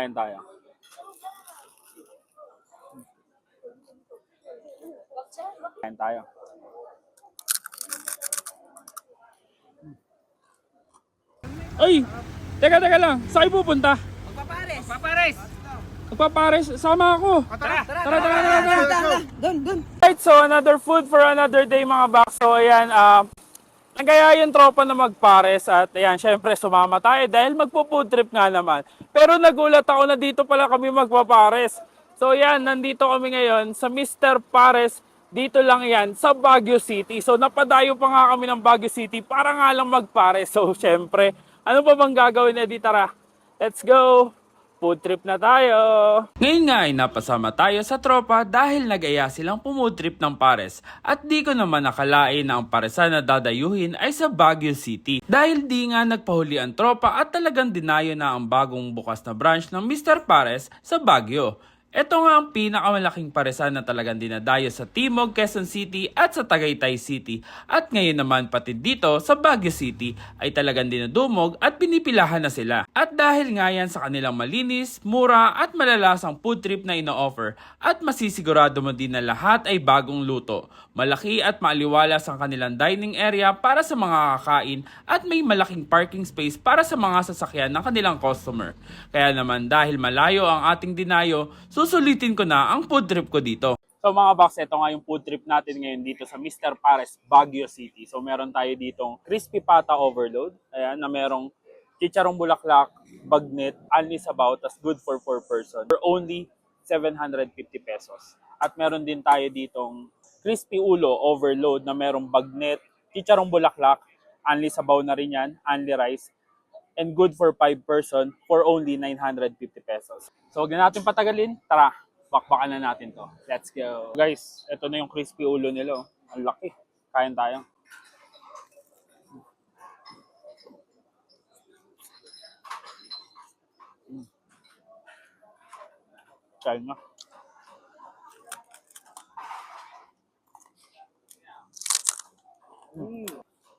Kain tayo. Kain tayo. Ay! Teka lang. Saan kayo pupunta? Magpapares. Magpapares. Magpapares. Sama ako. Tara. Doon. Right, so another food for another day mga box. So ayan, nagkaya yung tropa na magpares at ayan, syempre sumama tayo dahil magpo-food trip nga naman. Pero nagulat ako na dito pala kami magpapares. So ayan, nandito kami ngayon sa Mr. Pares. Dito lang yan sa Baguio City. So napadayo pa nga kami ng Baguio City para nga lang magpares. So syempre, ano pa bang gagawin na di tara? Let's go! Food trip na tayo! Ngayon nga ay napasama tayo sa tropa dahil nag-aya silang pumood trip ng pares. At di ko naman nakalain na ang paresan na dadayuhin ay sa Baguio City. Dahil di nga nagpahuli ang tropa at talagang dinayo na ang bagong bukas na branch ng Mr. Pares sa Baguio. Ito nga ang pinakamalaking paresan na talagang dinadayo sa Timog, Quezon City at sa Tagaytay City. At ngayon naman pati dito sa Baguio City ay talagang dinudumog at pinipilahan na sila. At dahil nga yan sa kanilang malinis, mura at malalasang food trip na ino-offer at masisigurado mo din na lahat ay bagong luto. Malaki at maaliwalas ang kanilang dining area para sa mga kakain at may malaking parking space para sa mga sasakyan ng kanilang customer. Kaya naman dahil malayo ang ating dinayo, susulitin ko na ang food trip ko dito. So mga box, ito nga yung food trip natin ngayon dito sa Mr. Pares, Baguio City. So meron tayo ditong crispy pata overload. Ayan, na merong chicharong bulaklak, bagnet, only sabaw, tas good for 4 person. For only 750 pesos. At meron din tayo ditong crispy ulo overload na merong bagnet, chicharong bulaklak, only sabaw na rin yan, only rice, and good for 5 person for only 950 pesos. So huwag na natin patagalin, tara, bakbakan na natin to. Let's go. Guys, ito na yung crispy ulo nila. Ang laki. Kain tayo. Kain na.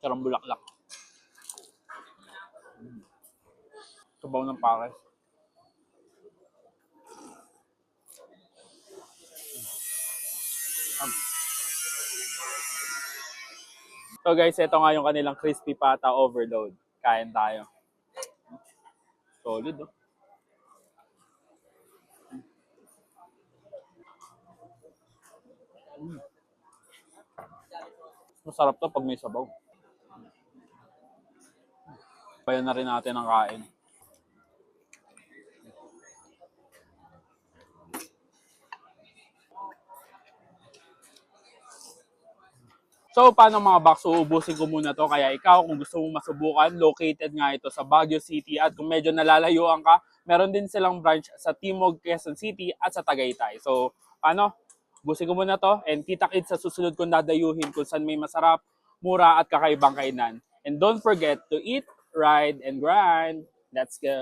Sarang bulaklak. Sabaw ng pares. So guys, ito nga yung kanilang crispy pata overload. Kain tayo. Solid, oh. Masarap to pag may sabaw. Bayan na rin natin ang kain. So, paano mga box, uubusin ko muna to. Kaya ikaw, kung gusto mong masubukan, located nga ito sa Baguio City. At kung medyo nalalayuan ka, meron din silang branch sa Timog, Quezon City at sa Tagaytay. So, paano? Ubusin ko muna to. And kita-kits sa susunod kong dadayuhin kung saan may masarap, mura at kakaibang kainan. And don't forget to eat, ride, and grind. Let's go!